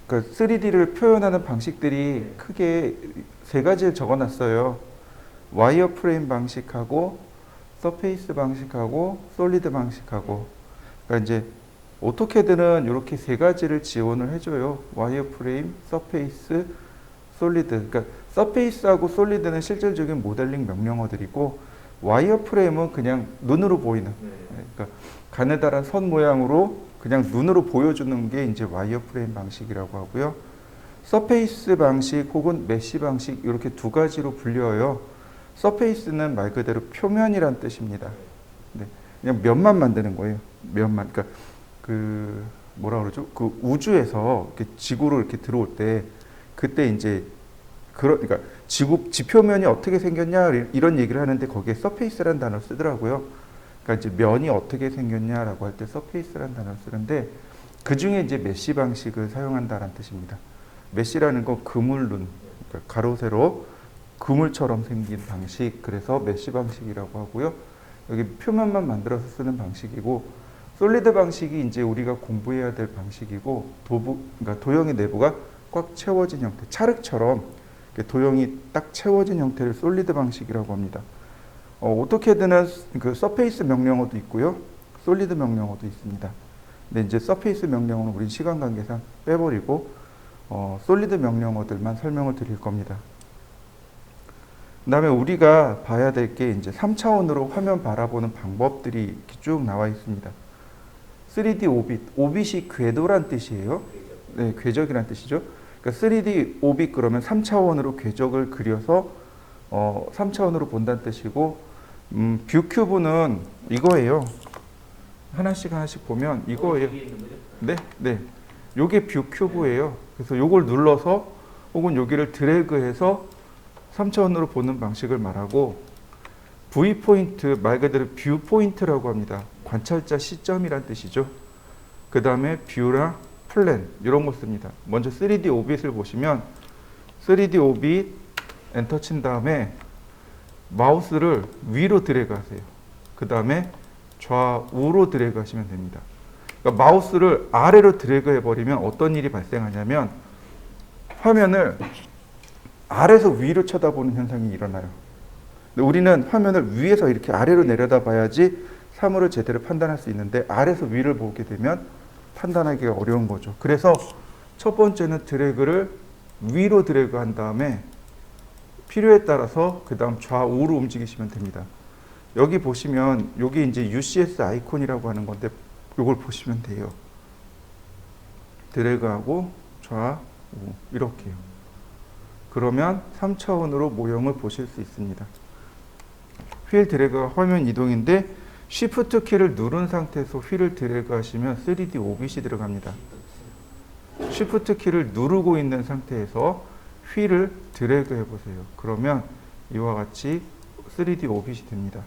그러니까 3D를 표현하는 방식들이 크게 세 가지를 적어놨어요. 와이어프레임 방식하고 서페이스 방식하고 솔리드 방식하고. 그러니까 이제 오토캐드는 이렇게 세 가지를 지원을 해줘요. 와이어프레임, 서페이스, 솔리드. 그러니까 서페이스하고 솔리드는 실질적인 모델링 명령어들이고 와이어프레임은 그냥 눈으로 보이는. 그러니까 가느다란 선 모양으로 그냥 눈으로 보여주는 게 이제 와이어프레임 방식이라고 하고요. 서페이스 방식 혹은 메쉬 방식 이렇게 두 가지로 불려요. 서페이스는 말 그대로 표면이란 뜻입니다. 네, 그냥 면만 만드는 거예요. 면만. 그러니까 그 뭐라 그러죠? 그 우주에서 이렇게 지구로 이렇게 들어올 때 그때 이제 그러니까 지표면이 어떻게 생겼냐 이런 얘기를 하는데 거기에 서페이스라는 단어를 쓰더라고요. 그러니까 이제 면이 어떻게 생겼냐라고 할 때 서페이스라는 단어를 쓰는데 그 중에 이제 메쉬 방식을 사용한다라는 뜻입니다. 메쉬라는 건 그물눈, 그러니까 가로 세로 그물처럼 생긴 방식, 그래서 메쉬 방식이라고 하고요. 여기 표면만 만들어서 쓰는 방식이고 솔리드 방식이 이제 우리가 공부해야 될 방식이고 그러니까 도형의 내부가 꽉 채워진 형태, 찰흙처럼 도형이 딱 채워진 형태를 솔리드 방식이라고 합니다. 오토캐드는 그 서페이스 명령어도 있고요, 솔리드 명령어도 있습니다. 근데 이제 서페이스 명령어는 우리 시간 관계상 빼버리고 솔리드 명령어들만 설명을 드릴 겁니다. 그 다음에 우리가 봐야 될 게 이제 3차원으로 화면 바라보는 방법들이 이렇게 쭉 나와 있습니다. 3D 오빗, 오빗이 궤도란 뜻이에요. 네, 궤적이란 뜻이죠. 그러니까 3D 오빗 그러면 3차원으로 궤적을 그려서 3차원으로 본다는 뜻이고 뷰 큐브는 이거예요. 하나씩 보면 이거예요. 네, 네. 요게 뷰 큐브예요. 그래서 요걸 눌러서 혹은 여기를 드래그해서 3차원으로 보는 방식을 말하고 V 포인트 말 그대로 뷰 포인트라고 합니다. 관찰자 시점이란 뜻이죠. 그 다음에 뷰랑 플랜 이런 거 씁니다. 먼저 3D 오빗을 보시면 3D 오빗 엔터 친 다음에 마우스를 위로 드래그 하세요. 그 다음에 좌우로 드래그 하시면 됩니다. 그러니까 마우스를 아래로 드래그 해버리면 어떤 일이 발생하냐면 화면을 아래에서 위로 쳐다보는 현상이 일어나요. 근데 우리는 화면을 위에서 이렇게 아래로 내려다 봐야지 사물을 제대로 판단할 수 있는데 아래에서 위를 보게 되면 판단하기가 어려운 거죠. 그래서 첫 번째는 드래그를 위로 드래그 한 다음에 필요에 따라서 그 다음 좌우로 움직이시면 됩니다. 여기 보시면 여기 이제 UCS 아이콘이라고 하는 건데 이걸 보시면 돼요. 드래그하고 좌우 이렇게요. 그러면 3차원으로 모형을 보실 수 있습니다. 휠 드래그가 화면 이동인데 Shift 키를 누른 상태에서 휠을 드래그 하시면 3D 오빗이 들어갑니다. Shift 키를 누르고 있는 상태에서 휠을 드래그 해보세요. 그러면 이와 같이 3D 오빗이 됩니다.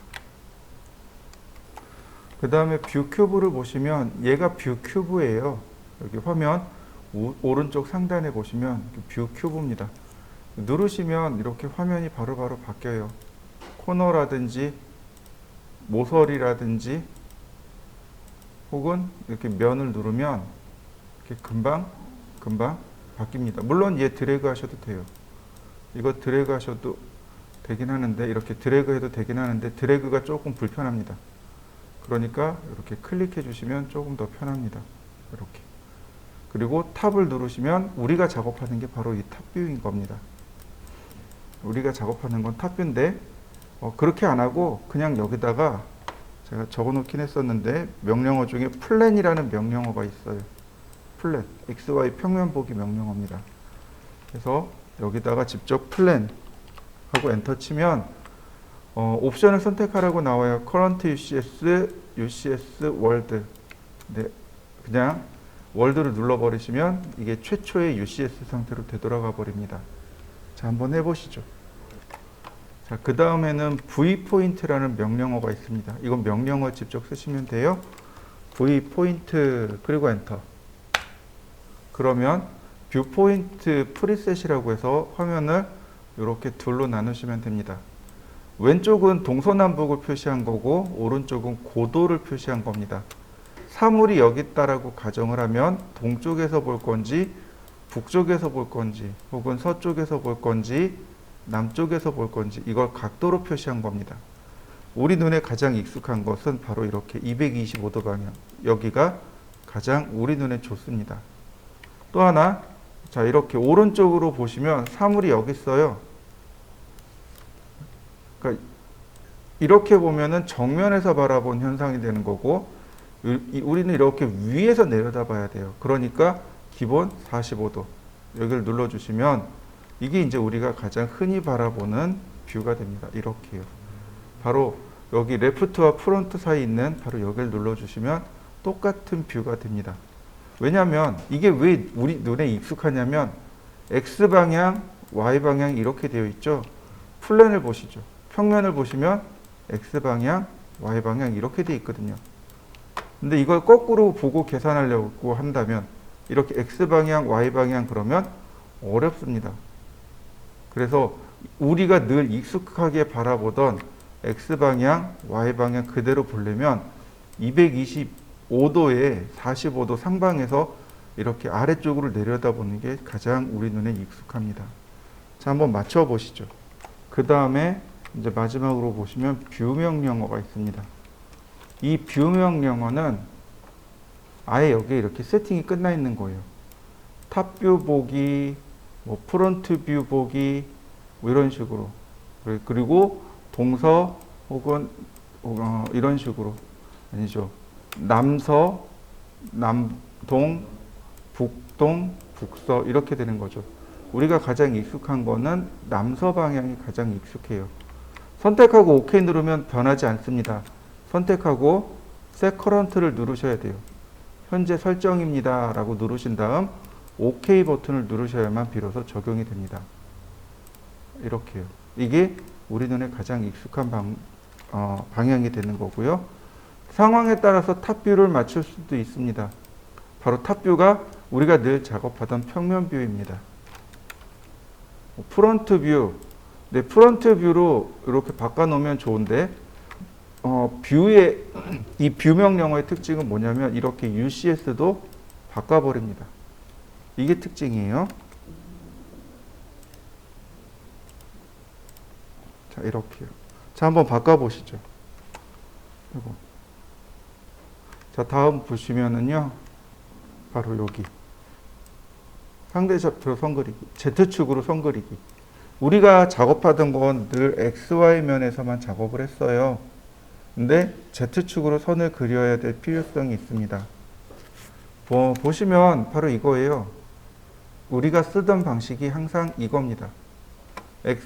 그 다음에 뷰 큐브를 보시면 얘가 뷰 큐브예요. 여기 화면 오른쪽 상단에 보시면 뷰 큐브입니다. 누르시면 이렇게 화면이 바로바로 바뀌어요. 코너라든지 모서리라든지 혹은 이렇게 면을 누르면 이렇게 금방 바뀝니다. 물론 얘 드래그 하셔도 돼요. 이거 드래그 하셔도 되긴 하는데 이렇게 드래그 해도 되긴 하는데 드래그가 조금 불편합니다. 그러니까 이렇게 클릭해 주시면 조금 더 편합니다. 이렇게. 그리고 탑을 누르시면 우리가 작업하는 게 바로 이 탑뷰인 겁니다. 우리가 작업하는 건 탑뷰인데 그렇게 안 하고 그냥 여기다가 제가 적어 놓긴 했었는데 명령어 중에 플랜이라는 명령어가 있어요. 플랜, XY 평면 보기 명령어입니다. 그래서 여기다가 직접 플랜 하고 엔터 치면 옵션을 선택하라고 나와요. Current UCS, UCS 월드. 네, 그냥 월드를 눌러버리시면 이게 최초의 UCS 상태로 되돌아가 버립니다. 자, 한번 해보시죠. 자, 그 다음에는 V 포인트라는 명령어가 있습니다. 이건 명령어 직접 쓰시면 돼요. V 포인트 그리고 엔터. 그러면 뷰 포인트 프리셋이라고 해서 화면을 이렇게 둘로 나누시면 됩니다. 왼쪽은 동서남북을 표시한 거고 오른쪽은 고도를 표시한 겁니다. 사물이 여기 있다라고 가정을 하면 동쪽에서 볼 건지 북쪽에서 볼 건지 혹은 서쪽에서 볼 건지 남쪽에서 볼 건지 이걸 각도로 표시한 겁니다. 우리 눈에 가장 익숙한 것은 바로 이렇게 225도 방향. 여기가 가장 우리 눈에 좋습니다. 또 하나, 자, 이렇게 오른쪽으로 보시면 사물이 여기 있어요. 그러니까 이렇게 보면은 정면에서 바라본 현상이 되는 거고, 우리는 이렇게 위에서 내려다 봐야 돼요. 그러니까 기본 45도. 여기를 눌러주시면 이게 이제 우리가 가장 흔히 바라보는 뷰가 됩니다. 이렇게요. 바로 여기 레프트와 프론트 사이에 있는 바로 여기를 눌러주시면 똑같은 뷰가 됩니다. 왜냐하면 이게 왜 우리 눈에 익숙하냐면 X방향, Y방향 이렇게 되어 있죠. 플랜을 보시죠. 평면을 보시면 X방향, Y방향 이렇게 되어 있거든요. 근데 이걸 거꾸로 보고 계산하려고 한다면 이렇게 X방향, Y방향 그러면 어렵습니다. 그래서 우리가 늘 익숙하게 바라보던 X방향, Y방향 그대로 보려면 225도에 45도 상방에서 이렇게 아래쪽으로 내려다보는 게 가장 우리 눈에 익숙합니다. 자, 한번 맞춰 보시죠. 그 다음에 이제 마지막으로 보시면 뷰 명령어가 있습니다. 이 뷰 명령어는 아예 여기에 이렇게 세팅이 끝나 있는 거예요. 탑뷰 보기, 뭐 프론트 뷰 보기, 뭐 이런 식으로. 그리고 동서 혹은 이런 식으로. 아니죠. 남서, 남동, 북동, 북서 이렇게 되는 거죠. 우리가 가장 익숙한 거는 남서 방향이 가장 익숙해요. 선택하고 OK 누르면 변하지 않습니다. 선택하고 Set Current를 누르셔야 돼요. 현재 설정입니다 라고 누르신 다음 OK 버튼을 누르셔야만 비로소 적용이 됩니다. 이렇게요. 이게 우리 눈에 가장 익숙한 방향이 되는 거고요. 상황에 따라서 탑뷰를 맞출 수도 있습니다. 바로 탑뷰가 우리가 늘 작업하던 평면 뷰입니다. 프론트 뷰, 네, 프론트 뷰로 이렇게 바꿔놓으면 좋은데 뷰의 이 뷰 명령어의 특징은 뭐냐면 이렇게 UCS도 바꿔버립니다. 이게 특징이에요. 자, 이렇게요. 자, 한번 바꿔보시죠. 이거. 자, 다음 보시면은요, 바로 여기. 상대좌표 선그리기, Z축으로 선그리기. 우리가 작업하던 건 늘 XY면에서만 작업을 했어요. 근데 Z축으로 선을 그려야 될 필요성이 있습니다. 보시면 바로 이거예요. 우리가 쓰던 방식이 항상 이겁니다.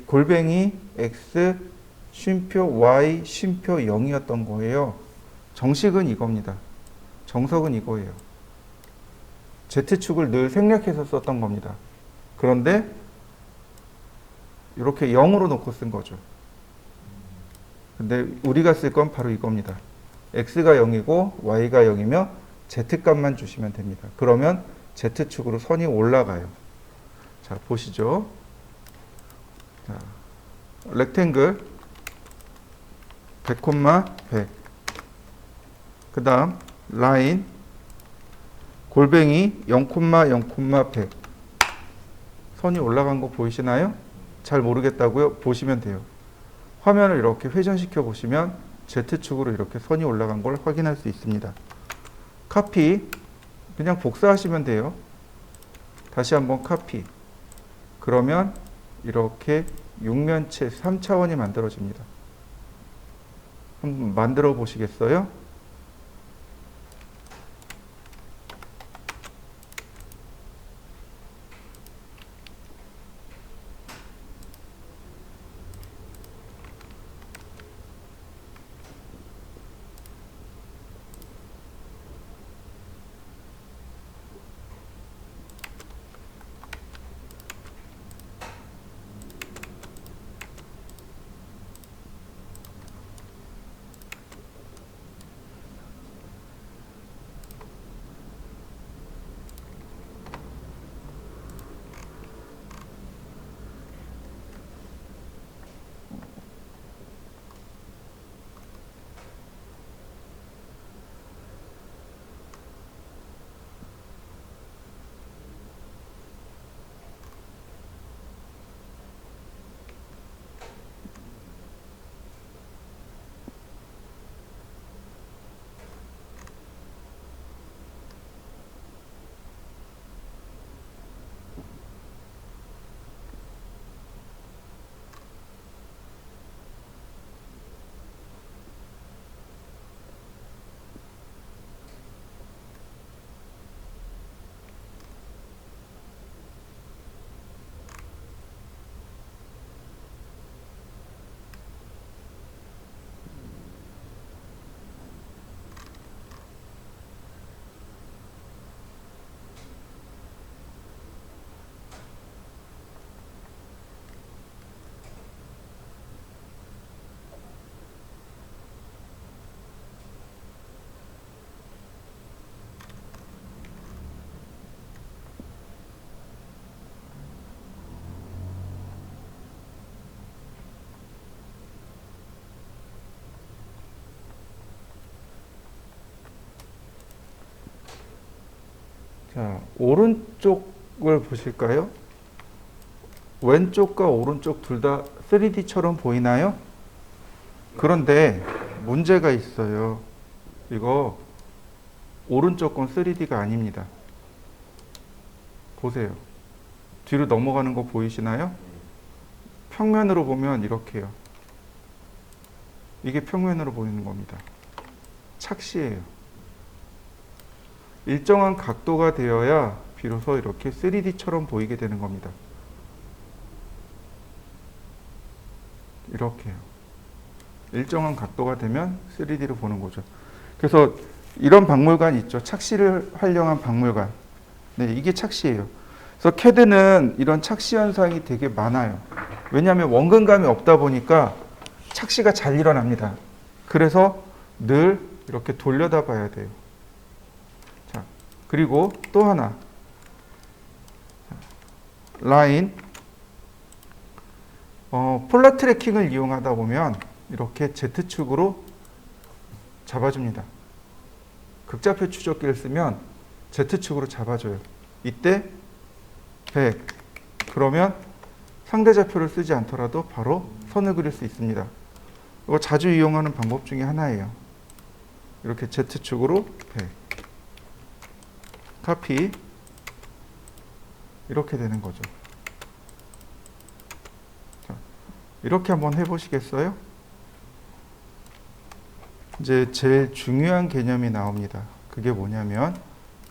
골뱅이 X, 쉼표 Y, 쉼표 0이었던 거예요. 정식은 이겁니다. 정석은 이거예요. Z축을 늘 생략해서 썼던 겁니다. 그런데 이렇게 0으로 놓고 쓴 거죠. 근데 우리가 쓸 건 바로 이겁니다. X가 0이고 Y가 0이며 Z값만 주시면 됩니다. 그러면 Z축으로 선이 올라가요. 자, 보시죠. 자, 렉탱글 100, 100. 그 다음 라인 골뱅이 0, 0, 100. 선이 올라간 거 보이시나요? 잘 모르겠다고요? 보시면 돼요. 화면을 이렇게 회전시켜 보시면 Z축으로 이렇게 선이 올라간 걸 확인할 수 있습니다. 카피, 그냥 복사하시면 돼요. 다시 한번 카피. 그러면 이렇게 육면체 3차원이 만들어집니다. 한번 만들어 보시겠어요? 자, 오른쪽을 보실까요? 왼쪽과 오른쪽 둘 다 3D처럼 보이나요? 그런데 문제가 있어요. 이거 오른쪽 건 3D가 아닙니다. 보세요. 뒤로 넘어가는 거 보이시나요? 평면으로 보면 이렇게요. 이게 평면으로 보이는 겁니다. 착시예요. 일정한 각도가 되어야 비로소 이렇게 3D처럼 보이게 되는 겁니다. 이렇게요. 일정한 각도가 되면 3D로 보는 거죠. 그래서 이런 박물관 있죠. 착시를 활용한 박물관. 네, 이게 착시예요. 그래서 CAD는 이런 착시 현상이 되게 많아요. 왜냐하면 원근감이 없다 보니까 착시가 잘 일어납니다. 그래서 늘 이렇게 돌려다 봐야 돼요. 자, 그리고 또 하나. 라인. 폴라 트래킹을 이용하다 보면 이렇게 Z축으로 잡아줍니다. 극좌표 추적기를 쓰면 Z축으로 잡아줘요. 이때 100. 그러면 상대 좌표를 쓰지 않더라도 바로 선을 그릴 수 있습니다. 이거 자주 이용하는 방법 중에 하나예요. 이렇게 Z축으로 100. 카피. 이렇게 되는 거죠. 자, 이렇게 한번 해보시겠어요? 이제 제일 중요한 개념이 나옵니다. 그게 뭐냐면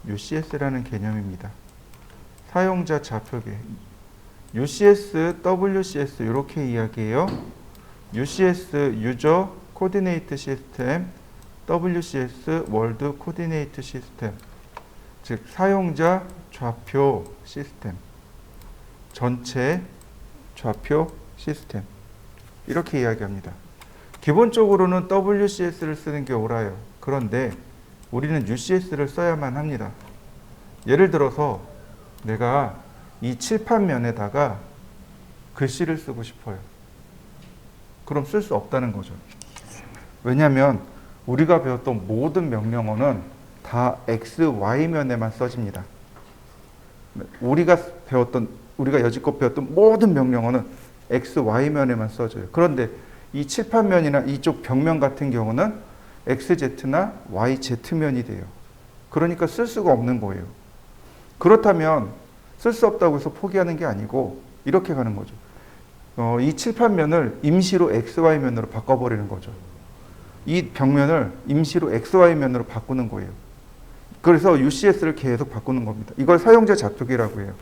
UCS라는 개념입니다. 사용자 좌표계. UCS, WCS 이렇게 이야기해요. UCS 유저 코디네이트 시스템, WCS 월드 코디네이트 시스템. 즉 사용자 좌표 시스템. 전체 좌표 시스템. 이렇게 이야기합니다. 기본적으로는 WCS를 쓰는 게 옳아요. 그런데 우리는 UCS를 써야만 합니다. 예를 들어서 내가 이 칠판면에다가 글씨를 쓰고 싶어요. 그럼 쓸 수 없다는 거죠. 왜냐하면 우리가 배웠던 모든 명령어는 다 X, Y면에만 써집니다. 우리가 여지껏 배웠던 모든 명령어는 X, Y면에만 써져요. 그런데 이 칠판면이나 이쪽 벽면 같은 경우는 XZ나 YZ면이 돼요. 그러니까 쓸 수가 없는 거예요. 그렇다면 쓸 수 없다고 해서 포기하는 게 아니고 이렇게 가는 거죠. 이 칠판면을 임시로 XY면으로 바꿔버리는 거죠. 이 벽면을 임시로 XY면으로 바꾸는 거예요. 그래서 UCS를 계속 바꾸는 겁니다. 이걸 사용자 좌표계라고 해요.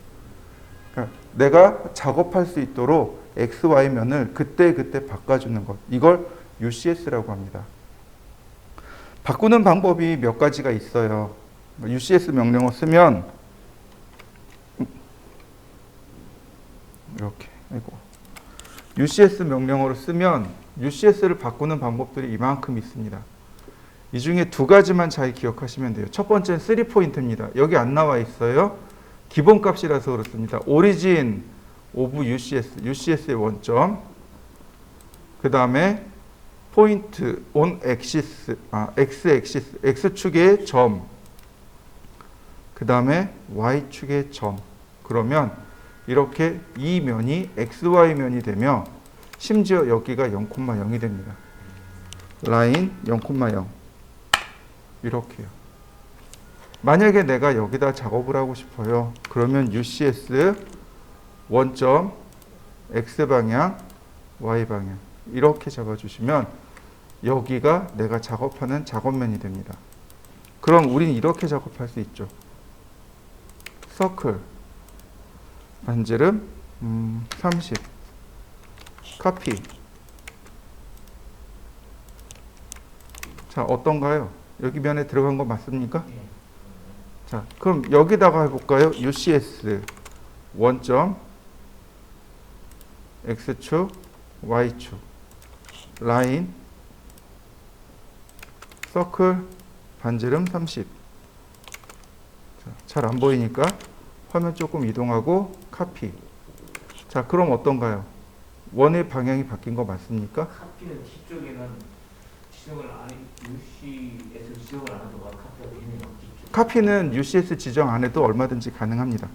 그러니까 내가 작업할 수 있도록 XY면을 그때그때 바꿔주는 것. 이걸 UCS라고 합니다. 바꾸는 방법이 몇 가지가 있어요. UCS 명령어 쓰면 이렇게 UCS 명령어를 쓰면 UCS를 바꾸는 방법들이 이만큼 있습니다. 이 중에 두 가지만 잘 기억하시면 돼요. 첫 번째는 3포인트입니다. 여기 안 나와 있어요. 기본값이라서 그렇습니다. Origin of UCS, UCS의 원점. 그 다음에 Point on Axis, X-axis, X축의 점. 그 다음에 Y축의 점. 그러면 이렇게 이 면이 XY면이 되며 심지어 여기가 0,0이 됩니다. 라인 0,0 이렇게요. 만약에 내가 여기다 작업을 하고 싶어요. 그러면 UCS 원점 X방향 Y방향 이렇게 잡아주시면 여기가 내가 작업하는 작업면이 됩니다. 그럼 우리는 이렇게 작업할 수 있죠. 서클 반지름 30 카피. 자, 어떤가요? 여기 면에 들어간 거 맞습니까? 자, 그럼 여기다가 해볼까요? UCS 원점 X축 Y축 라인 서클 반지름 30. 잘 안 보이니까 화면 조금 이동하고 카피. 자, 그럼 어떤가요? 원의 방향이 바뀐 거 맞습니까? 카피는 뒤쪽에는 지정을 안 해, UC에서 지정을 안 해도 카피가 되는 없겠죠. 카피는 UCS 지정 안 해도 얼마든지 가능합니다.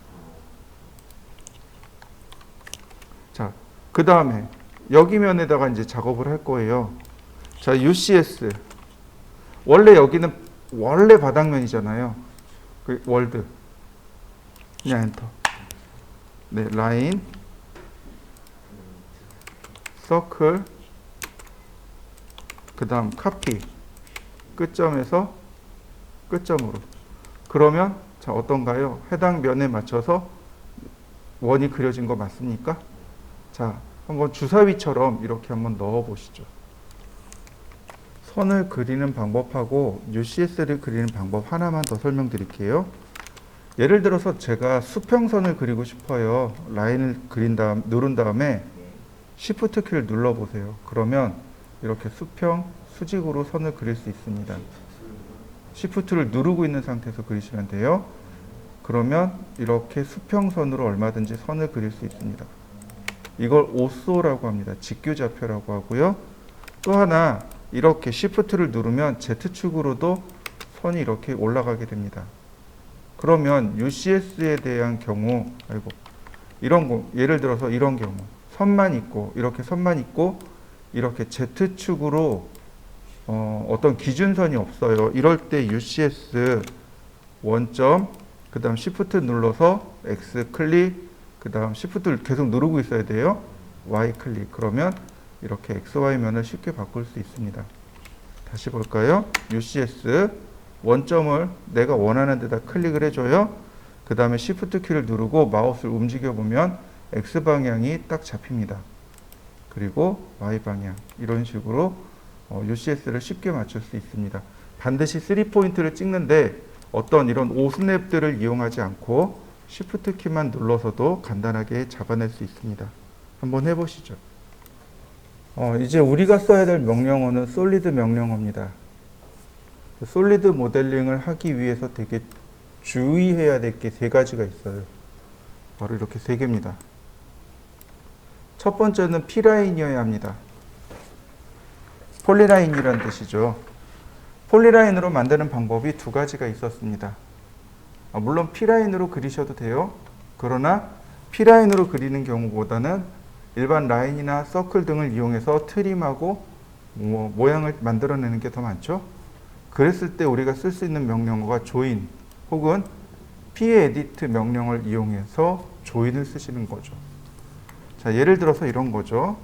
자, 그 다음에 여기 면에다가 이제 작업을 할 거예요. 자, UCS. 원래 여기는 원래 바닥면이잖아요. 그 월드. 그냥 엔터. 네, 라인, 서클, 그 다음 카피. 끝점에서 끝점으로. 그러면 자, 어떤가요? 해당 면에 맞춰서 원이 그려진 거 맞습니까? 자, 한번 주사위처럼 이렇게 한번 넣어 보시죠. 선을 그리는 방법하고 UCS를 그리는 방법 하나만 더 설명드릴게요. 예를 들어서 제가 수평선을 그리고 싶어요. 라인을 그린 다음 누른 다음에 Shift 키를 눌러 보세요. 그러면 이렇게 수평, 수직으로 선을 그릴 수 있습니다. Shift를 누르고 있는 상태에서 그리시면 돼요. 그러면 이렇게 수평선으로 얼마든지 선을 그릴 수 있습니다. 이걸 오쏘라고 합니다. 직교좌표라고 하고요. 또 하나 이렇게 Shift를 누르면 Z축으로도 선이 이렇게 올라가게 됩니다. 그러면 UCS에 대한 경우, 이런 거, 예를 들어서 이런 경우 선만 있고 이렇게 선만 있고 이렇게 Z축으로 어떤 기준선이 없어요. 이럴 때 UCS 원점, 그 다음 Shift 눌러서 X 클릭, 그 다음 Shift를 계속 누르고 있어야 돼요. Y 클릭. 그러면 이렇게 XY면을 쉽게 바꿀 수 있습니다. 다시 볼까요? UCS 원점을 내가 원하는 데다 클릭을 해줘요. 그 다음에 Shift 키를 누르고 마우스를 움직여 보면 X방향이 딱 잡힙니다. 그리고 Y방향. 이런 식으로 UCS를 쉽게 맞출 수 있습니다. 반드시 3포인트를 찍는데 어떤 이런 오스냅들을 이용하지 않고 Shift 키만 눌러서도 간단하게 잡아낼 수 있습니다. 한번 해보시죠. 이제 우리가 써야 될 명령어는 솔리드 명령어입니다. 솔리드 모델링을 하기 위해서 되게 주의해야 될 게 세 가지가 있어요. 바로 이렇게 세 개입니다. 첫 번째는 P라인이어야 합니다. 폴리라인이라는 뜻이죠. 폴리라인으로 만드는 방법이 두 가지가 있었습니다. 물론 P라인으로 그리셔도 돼요. 그러나 P라인으로 그리는 경우보다는 일반 라인이나 서클 등을 이용해서 트림하고 모양을 만들어내는 게 더 많죠. 그랬을 때 우리가 쓸 수 있는 명령어가 조인 혹은 P-edit 명령을 이용해서 조인을 쓰시는 거죠. 자, 예를 들어서 이런 거죠.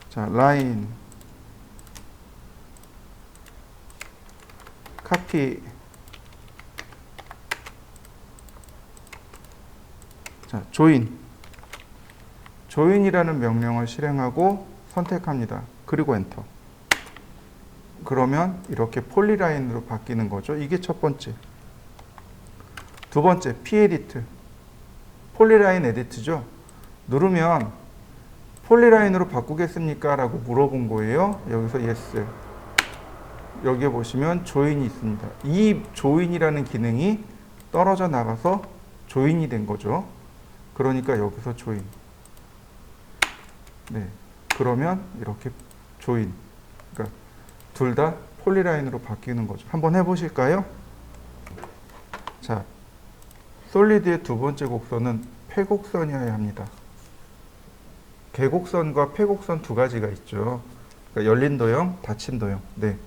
자, 라인 카피. 자, 조인이라는 명령을 실행하고 선택합니다. 그리고 엔터. 그러면 이렇게 폴리라인으로 바뀌는 거죠. 이게 첫 번째. 두 번째, P-edit. 폴리라인 에디트죠. 누르면 폴리라인으로 바꾸겠습니까? 라고 물어본 거예요. 여기서 yes. 여기에 보시면 조인이 있습니다. 이 조인이라는 기능이 떨어져 나가서 조인이 된 거죠. 그러니까 여기서 조인. 네. 그러면 이렇게 조인. 그러니까 둘 다 폴리라인으로 바뀌는 거죠. 한번 해보실까요? 자, 솔리드의 두 번째 곡선은 폐곡선이어야 합니다. 개곡선과 폐곡선 두 가지가 있죠. 그러니까 열린 도형, 닫힌 도형. 네.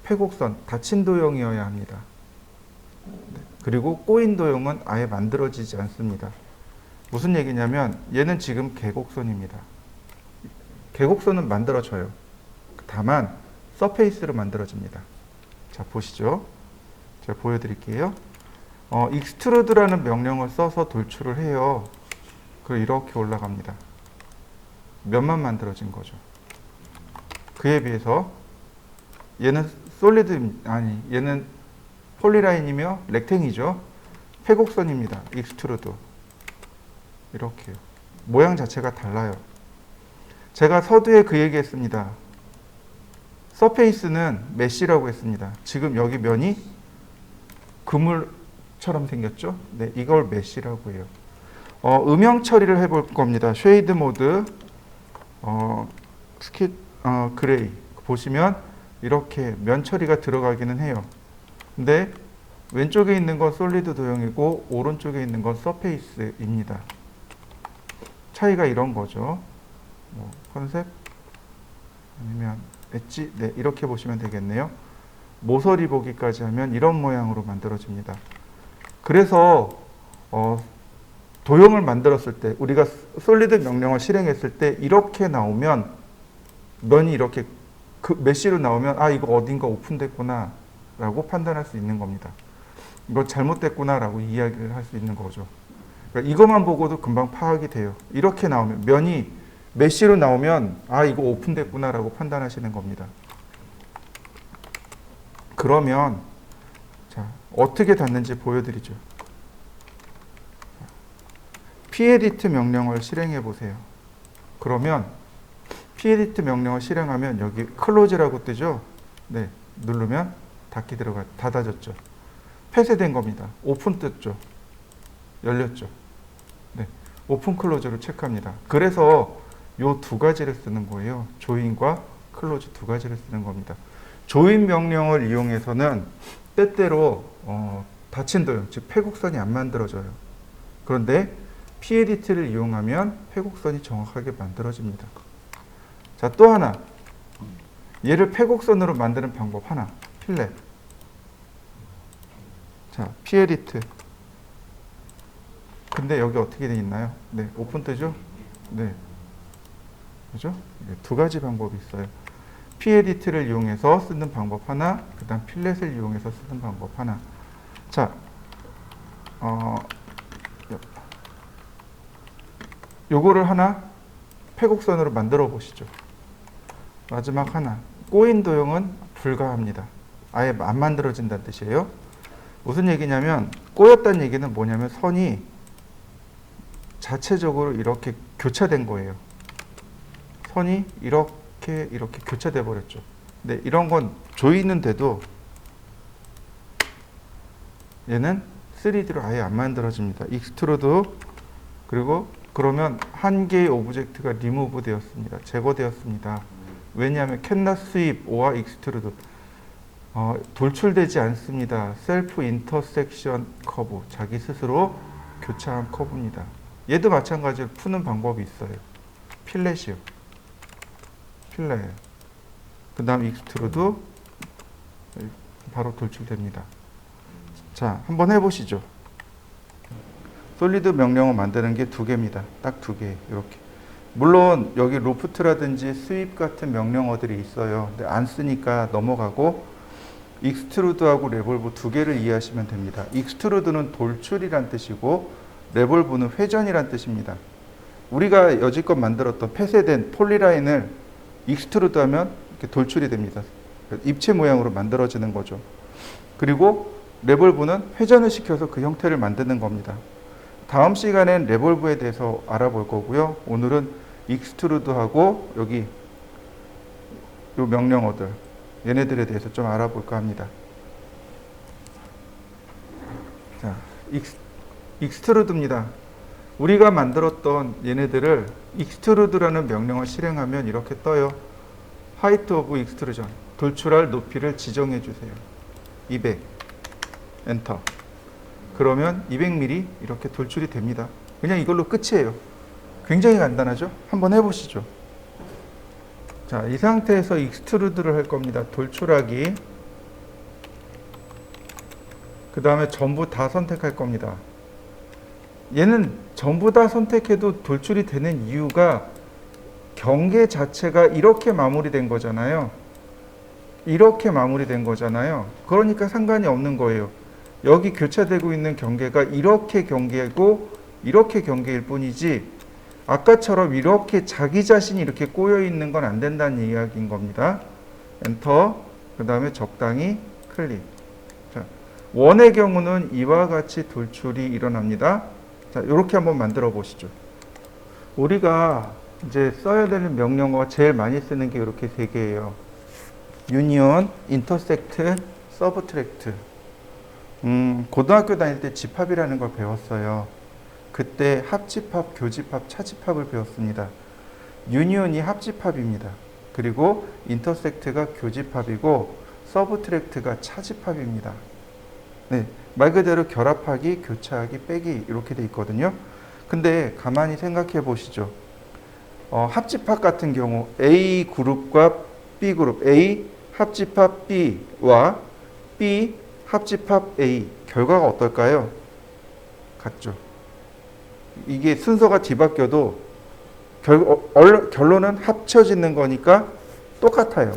폐곡선, 닫힌 도형이어야 합니다. 네. 그리고 꼬인 도형은 아예 만들어지지 않습니다. 무슨 얘기냐면 얘는 지금 개곡선입니다. 개곡선은 만들어져요. 다만 서페이스로 만들어집니다. 자, 보시죠. 제가 보여드릴게요. extrude라는 명령을 써서 돌출을 해요. 그리고 이렇게 올라갑니다. 면만 만들어진 거죠. 그에 비해서 얘는 얘는 폴리라인이며 렉탱이죠. 폐곡선입니다. extrude. 이렇게요. 모양 자체가 달라요. 제가 서두에 그 얘기 했습니다. 서페이스는 메쉬라고 했습니다. 지금 여기 면이 그물처럼 생겼죠? 네, 이걸 메쉬라고 해요. 음영 처리를 해볼 겁니다. 쉐이드 모드, 그레이 보시면 이렇게 면 처리가 들어가기는 해요. 근데 왼쪽에 있는 건 솔리드 도형이고 오른쪽에 있는 건 서페이스입니다. 차이가 이런 거죠. 뭐 컨셉 아니면 엣지, 네, 이렇게 보시면 되겠네요. 모서리 보기까지 하면 이런 모양으로 만들어집니다. 그래서 도형을 만들었을 때 우리가 솔리드 명령을 실행했을 때 이렇게 나오면 면이 이렇게 그 메쉬로 나오면 아 이거 어딘가 오픈됐구나 라고 판단할 수 있는 겁니다. 이거 잘못됐구나 라고 이야기를 할 수 있는 거죠. 그러니까 이것만 보고도 금방 파악이 돼요. 이렇게 나오면 면이 메쉬로 나오면 아 이거 오픈됐구나 라고 판단하시는 겁니다. 그러면 자 어떻게 닫는지 보여드리죠. pEdit 명령을 실행해 보세요. 그러면 pEdit 명령을 실행하면 여기 close라고 뜨죠. 네, 누르면 닫기 닫아졌죠. 폐쇄된 겁니다. 오픈 떴죠. 열렸죠. 네, 오픈 클로즈로 체크합니다. 그래서 요 두 가지를 쓰는 거예요. 조인과 클로즈 두 가지를 쓰는 겁니다. 조인 명령을 이용해서는 때때로 닫힌 도형, 즉 폐곡선이 안 만들어져요. 그런데 pEdit를 이용하면 폐곡선이 정확하게 만들어집니다. 자, 또 하나. 얘를 폐곡선으로 만드는 방법 하나. 필렛. 자, pEdit. 근데 여기 어떻게 돼 있나요? 네, 오픈 뜨죠? 네. 그죠? 두 가지 방법이 있어요. pEdit를 이용해서 쓰는 방법 하나, 그 다음 필렛을 이용해서 쓰는 방법 하나. 자, 요거를 하나 폐곡선으로 만들어 보시죠. 마지막 하나. 꼬인 도형은 불가합니다. 아예 안 만들어진다는 뜻이에요. 무슨 얘기냐면 꼬였다는 얘기는 뭐냐면 선이 자체적으로 이렇게 교차된 거예요. 선이 이렇게 교차돼 버렸죠. 근데 이런 건 조이는 돼도 얘는 3D로 아예 안 만들어집니다. 익스트루드 그리고 그러면 한 개의 오브젝트가 리무브 되었습니다. 제거되었습니다. 왜냐하면 cannot sweep or extrude 돌출되지 않습니다. 셀프 인터섹션 커브 자기 스스로 교차한 커브입니다. 얘도 마찬가지로 푸는 방법이 있어요. 필렛이요. 필렛. 그 다음 익스트루드 바로 돌출됩니다. 자, 한번 해보시죠. 솔리드 명령을 만드는 게 두 개입니다. 딱 두 개. 이렇게. 물론 여기 로프트라든지 스윕 같은 명령어들이 있어요. 근데 안 쓰니까 넘어가고 익스트루드하고 레볼브 두 개를 이해하시면 됩니다. 익스트루드는 돌출이란 뜻이고 레볼브는 회전이란 뜻입니다. 우리가 여지껏 만들었던 폐쇄된 폴리라인을 익스트루드하면 이렇게 돌출이 됩니다. 입체 모양으로 만들어지는 거죠. 그리고 레볼브는 회전을 시켜서 그 형태를 만드는 겁니다. 다음 시간엔 레볼브에 대해서 알아볼 거고요. 오늘은 익스트루드하고 여기 요 명령어들 얘네들에 대해서 좀 알아볼까 합니다. 자, 익스트루드입니다. 우리가 만들었던 얘네들을 익스트루드라는 명령을 실행하면 이렇게 떠요. Height of Extrusion. 돌출할 높이를 지정해 주세요. 200. 엔터. 그러면 200mm 이렇게 돌출이 됩니다. 그냥 이걸로 끝이에요. 굉장히 간단하죠? 한번 해보시죠. 자, 이 상태에서 익스트루드를 할 겁니다. 돌출하기. 그 다음에 전부 다 선택할 겁니다. 얘는 전부 다 선택해도 돌출이 되는 이유가 경계 자체가 이렇게 마무리된 거잖아요. 이렇게 마무리된 거잖아요. 그러니까 상관이 없는 거예요. 여기 교차되고 있는 경계가 이렇게 경계고 이렇게 경계일 뿐이지 아까처럼 이렇게 자기 자신이 이렇게 꼬여 있는 건 안 된다는 이야기인 겁니다. 엔터. 그 다음에 적당히 클릭. 자, 원의 경우는 이와 같이 돌출이 일어납니다. 자, 이렇게 한번 만들어 보시죠. 우리가 이제 써야 되는 명령어가 제일 많이 쓰는 게 이렇게 세 개예요. 유니온, 인터섹트, 서브트랙트. 고등학교 다닐 때 집합이라는 걸 배웠어요. 그때 합집합, 교집합, 차집합을 배웠습니다. 유니온이 합집합입니다. 그리고 인터섹트가 교집합이고 서브트랙트가 차집합입니다. 네, 말 그대로 결합하기, 교차하기, 빼기 이렇게 돼 있거든요. 근데 가만히 생각해 보시죠. 합집합 같은 경우 A 그룹과 B 그룹, A 합집합 B와 B 합집합 A 결과가 어떨까요? 같죠. 이게 순서가 뒤바뀌어도 결론은 합쳐지는 거니까 똑같아요.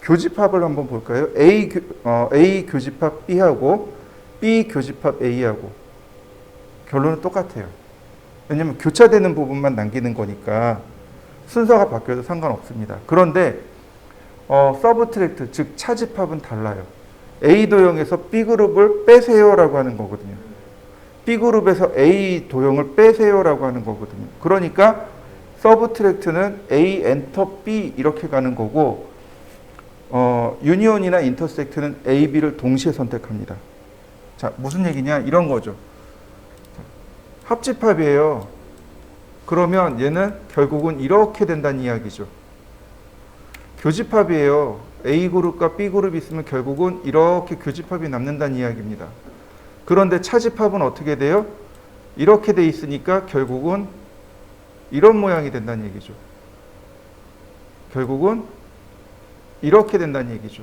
교집합을 한번 볼까요? A 교집합 B하고 B 교집합 A하고 결론은 똑같아요. 왜냐면 교차되는 부분만 남기는 거니까 순서가 바뀌어도 상관없습니다. 그런데 서브트랙트 즉 차집합은 달라요. A 도형에서 B 그룹을 빼세요라고 하는 거거든요. B 그룹에서 A 도형을 빼세요라고 하는 거거든요. 그러니까 서브트랙트는 A 엔터 B 이렇게 가는 거고 유니온이나 인터섹트는 A, B를 동시에 선택합니다. 자, 무슨 얘기냐? 이런 거죠. 합집합이에요. 그러면 얘는 결국은 이렇게 된다는 이야기죠. 교집합이에요. A 그룹과 B 그룹이 있으면 결국은 이렇게 교집합이 남는다는 이야기입니다. 그런데 차집합은 어떻게 돼요? 이렇게 돼 있으니까 결국은 이런 모양이 된다는 얘기죠. 결국은 이렇게 된다는 얘기죠.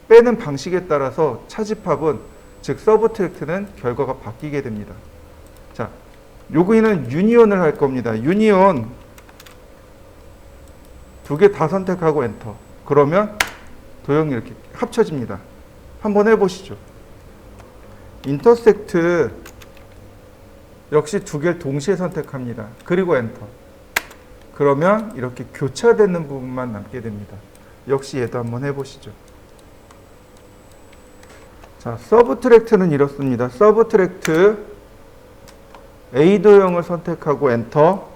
빼는 방식에 따라서 차집합은 즉 서브트랙트는 결과가 바뀌게 됩니다. 자, 여기는 유니온을 할 겁니다. 유니온 두 개 다 선택하고 엔터. 그러면 도형이 이렇게 합쳐집니다. 한번 해보시죠. 인터섹트 역시 두 개를 동시에 선택합니다. 그리고 엔터. 그러면 이렇게 교차되는 부분만 남게 됩니다. 역시 얘도 한번 해보시죠. 자, 서브트랙트는 이렇습니다. 서브트랙트 A 도형을 선택하고 엔터.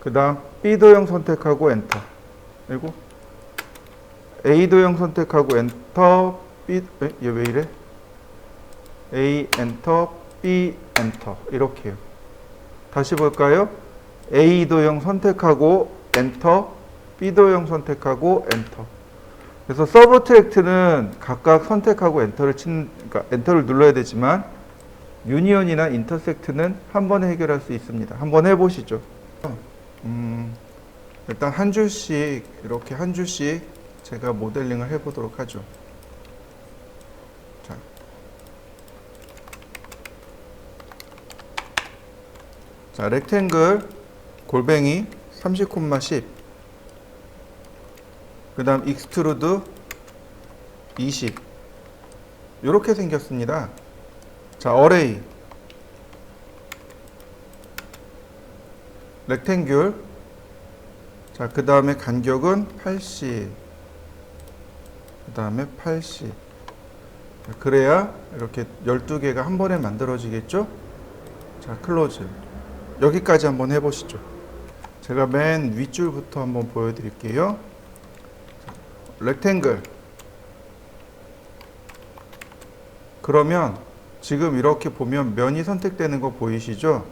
그 다음 B 도형 선택하고 엔터. 그리고 A 도형 선택하고 엔터. B, 얘 왜 이래? A 엔터, B 엔터 이렇게요. 다시 볼까요? A 도형 선택하고 엔터, B 도형 선택하고 엔터. 그래서 서브트랙트는 각각 선택하고 그러니까 엔터를 눌러야 되지만 유니온이나 인터섹트는 한 번에 해결할 수 있습니다. 한번 해보시죠. 일단 한 줄씩 이렇게 한 줄씩 제가 모델링을 해보도록 하죠. 자, 렉탱글 골뱅이 30,10 그 다음 익스트루드 20 이렇게 생겼습니다. 자, 어레이 렉탱귤 자, 그 다음에 간격은 80 그 다음에 80 그래야 이렇게 12개가 한 번에 만들어지겠죠? 자, 클로즈 여기까지 한번 해보시죠. 제가 맨 윗줄부터 한번 보여드릴게요. 렉탱글 그러면 지금 이렇게 보면 면이 선택되는 거 보이시죠?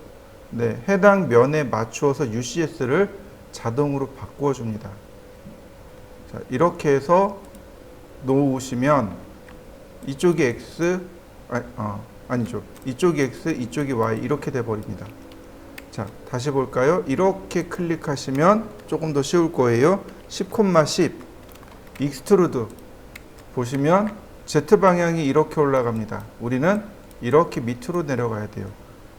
네, 해당 면에 맞추어서 UCS를 자동으로 바꾸어 줍니다. 자, 이렇게 해서 놓으시면 이쪽이 X 아니죠. 이쪽이 X, 이쪽이 Y 이렇게 돼 버립니다. 자, 다시 볼까요? 이렇게 클릭하시면 조금 더 쉬울 거예요. 10,10 익스트루드 보시면 Z방향이 이렇게 올라갑니다. 우리는 이렇게 밑으로 내려가야 돼요.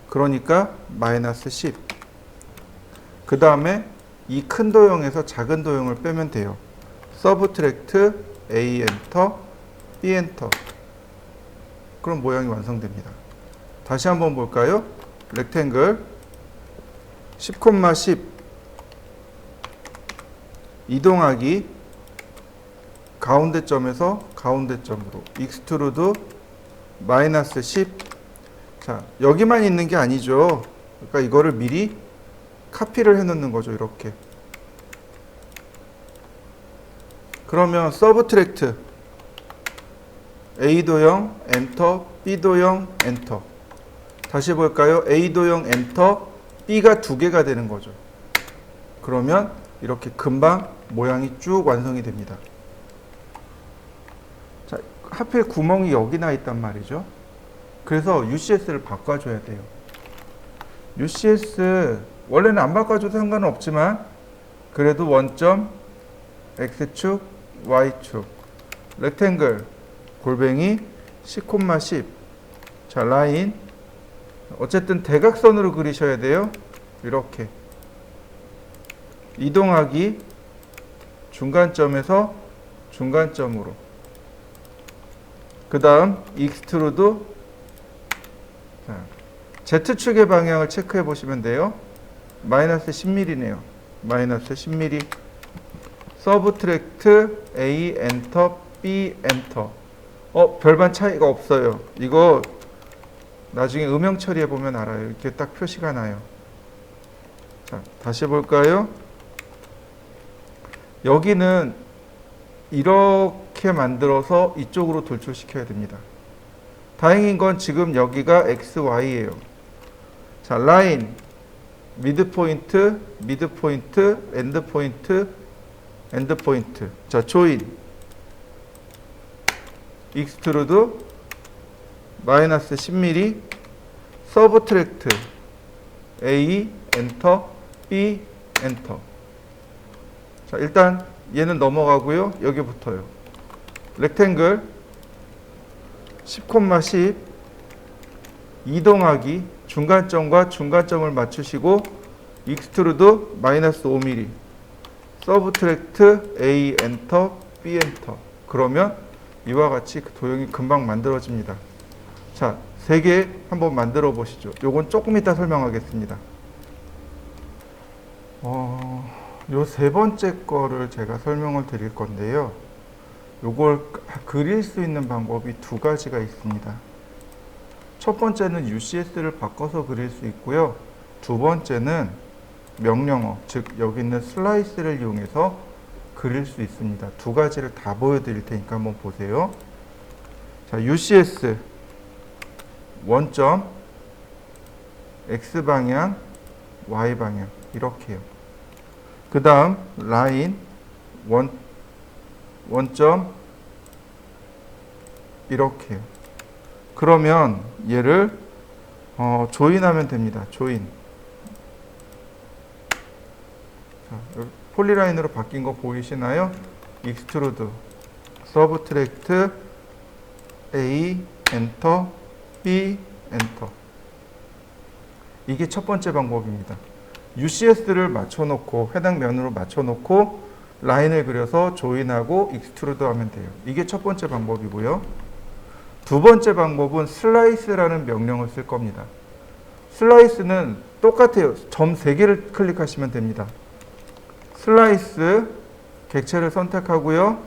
그러니까 마이너스 10. 그 다음에 이 큰 도형에서 작은 도형을 빼면 돼요. 서브트랙트 A 엔터, B 엔터. 그럼 모양이 완성됩니다. 다시 한번 볼까요? 렉탱글 10,10 이동하기 가운데 점에서 가운데 점으로 익스트루드 마이너스 10. 자, 여기만 있는 게 아니죠. 그러니까 이거를 미리 카피를 해 놓는 거죠. 이렇게. 그러면 서브트랙트 A 도형 엔터, B도형 엔터. 다시 볼까요? A도형 엔터, B가 두 개가 되는 거죠. 그러면 이렇게 금방 모양이 쭉 완성이 됩니다. 자, 하필 구멍이 여기 나 있단 말이죠. 그래서 UCS를 바꿔줘야 돼요. UCS 원래는 안 바꿔줘도 상관은 없지만 그래도 원점 X축, Y축, 렉탱글, 골뱅이 10,10. 자, 라인. 어쨌든 대각선으로 그리셔야 돼요. 이렇게. 이동하기 중간점에서 중간점으로. 그 다음 익스트루드. 자, Z축의 방향을 체크해 보시면 돼요. 마이너스 10mm네요. 마이너스 10mm. 서브트랙트 A 엔터 B 엔터. 별반 차이가 없어요. 이거 나중에 음영 처리해 보면 알아요. 이렇게 딱 표시가 나요. 자, 다시 볼까요? 여기는 이렇게 만들어서 이쪽으로 돌출시켜야 됩니다. 다행인 건 지금 여기가 XY예요. 자, 라인, 미드포인트, 미드포인트, 엔드포인트, 엔드포인트. 자, 조인, 익스트루드, 마이너스 10mm, 서브트랙트, A, 엔터, B, 엔터. 자, 일단 얘는 넘어가고요. 여기 붙어요. 렉탱글, 10,10, 이동하기, 중간점과 중간점을 맞추시고, 익스트루드, 마이너스 5mm, 서브트랙트, A, 엔터, B, 엔터. 그러면 이와 같이 그 도형이 금방 만들어집니다. 자, 3개 한번 만들어 보시죠. 요건 조금 이따 설명하겠습니다. 요 세 번째 거를 제가 설명을 드릴 건데요. 요걸 그릴 수 있는 방법이 두 가지가 있습니다. 첫 번째는 UCS를 바꿔서 그릴 수 있고요. 두 번째는 명령어, 즉 여기 있는 슬라이스를 이용해서 그릴 수 있습니다. 두 가지를 다 보여드릴 테니까 한번 보세요. 자, UCS 원점 X방향, Y방향 이렇게요. 그 다음 라인 원점 이렇게요. 그러면 얘를 조인하면 됩니다. 조인. 자, 폴리라인으로 바뀐 거 보이시나요? 익스트루드, 서브트랙트, A, 엔터, B, 엔터. 이게 첫 번째 방법입니다. UCS를 맞춰놓고 해당 면으로 맞춰놓고 라인을 그려서 조인하고 익스트루드 하면 돼요. 이게 첫 번째 방법이고요. 두 번째 방법은 슬라이스라는 명령을 쓸 겁니다. 슬라이스는 똑같아요. 점 3개를 클릭하시면 됩니다. 슬라이스, 객체를 선택하고요.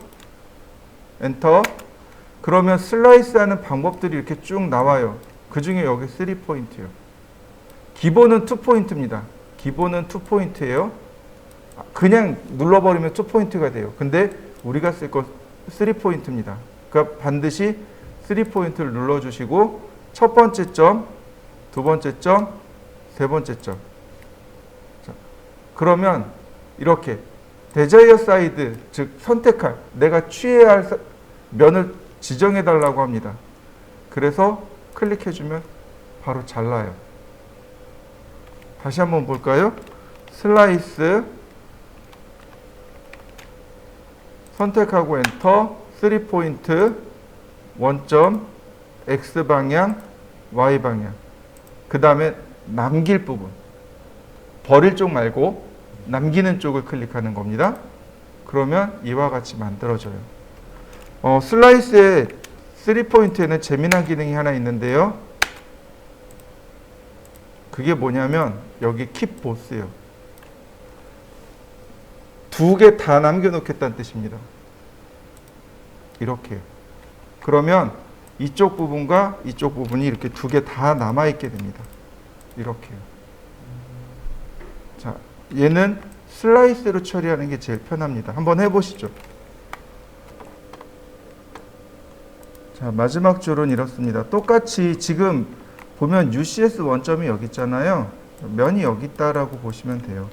엔터. 그러면 슬라이스 하는 방법들이 이렇게 쭉 나와요. 그 중에 여기 3포인트요. 기본은 2포인트입니다. 기본은 2포인트예요. 그냥 눌러버리면 2포인트가 돼요. 근데 우리가 쓸 건 3포인트입니다. 그러니까 반드시 3포인트를 눌러주시고 첫 번째 점, 두 번째 점, 세 번째 점. 자, 그러면 이렇게 데자이어 사이드, 즉 선택할, 내가 취해야 할 면을 지정해 달라고 합니다. 그래서 클릭해주면 바로 잘라요. 다시 한번 볼까요? 슬라이스 선택하고 엔터 3포인트 원점 X방향 Y방향 그 다음에 남길 부분 버릴 쪽 말고 남기는 쪽을 클릭하는 겁니다. 그러면 이와 같이 만들어져요. 슬라이스의 3포인트에는 재미난 기능이 하나 있는데요. 그게 뭐냐면 여기 킵 보스예요. 2개 다 남겨놓겠다는 뜻입니다. 이렇게요. 그러면 이쪽 부분과 이쪽 부분이 이렇게 2개 다 남아있게 됩니다. 이렇게요. 자, 얘는 슬라이스로 처리하는 게 제일 편합니다. 한번 해보시죠. 자, 마지막 줄은 이렇습니다. 똑같이 지금 보면 UCS 원점이 여기 있잖아요. 면이 여기 있다라고 보시면 돼요.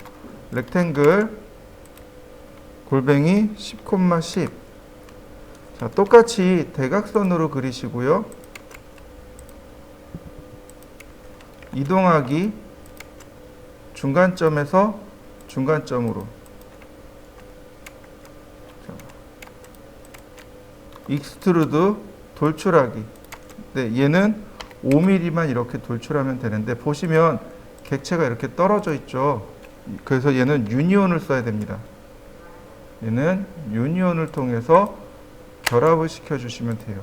렉탱글 골뱅이 10,10. 자, 똑같이 대각선으로 그리시고요. 이동하기 중간점에서 중간점으로. 자, 익스트루드 돌출하기. 네, 얘는 5mm만 이렇게 돌출하면 되는데 보시면 객체가 이렇게 떨어져 있죠. 그래서 얘는 유니온을 써야 됩니다. 얘는 유니온을 통해서 결합을 시켜 주시면 돼요.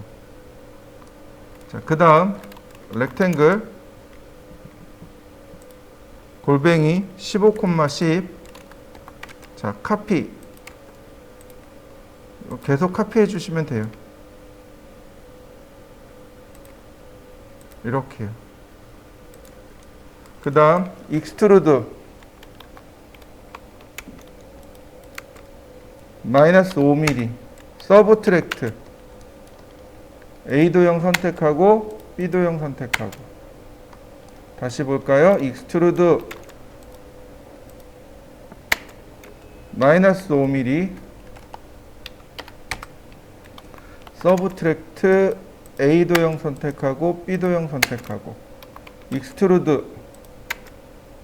자, 그 다음 렉탱글 골뱅이 15,10. 자, 카피. 계속 카피해 주시면 돼요. 이렇게요. 그 다음 익스트루드 마이너스 5mm 서브트랙트 A도형 선택하고 B도형 선택하고 다시 볼까요? 익스트루드 마이너스 5mm 서브트랙트 A도형 선택하고 B도형 선택하고 익스트루드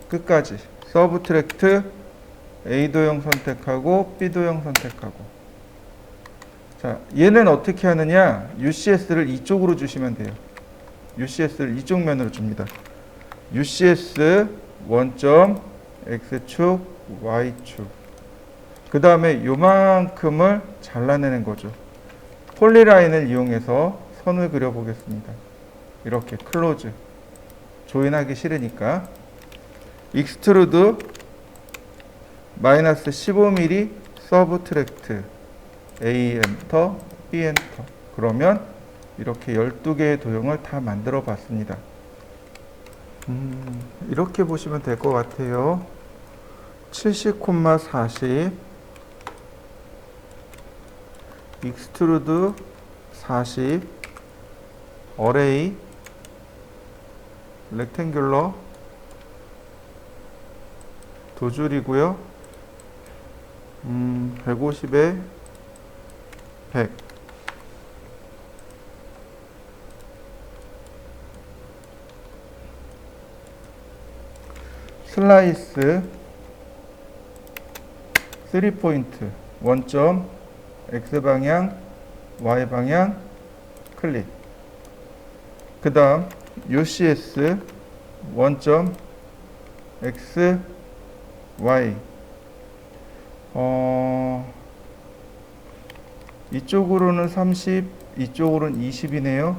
끝까지 서브트랙트 A도형 선택하고 B도형 선택하고. 자, 얘는 어떻게 하느냐? UCS를 이쪽으로 주시면 돼요. UCS를 이쪽 면으로 줍니다. UCS 원점 X축 Y축. 그 다음에 요만큼을 잘라내는 거죠. 폴리라인을 이용해서 선을 그려보겠습니다. 이렇게 클로즈. 조인하기 싫으니까. 익스트루드 마이너스 15mm 서브트랙트 A 엔터 B 엔터. 그러면 이렇게 12개의 도형을 다 만들어 봤습니다. 이렇게 보시면 될 것 같아요. 70,40 익스트루드 40 어레이 렉탱귤러 두 줄이고요. 150에 100 슬라이스 3포인트 원점 X방향 Y방향 클릭. 그 다음 UCS 원점 X Y 이쪽으로는 30 이쪽으로는 20이네요.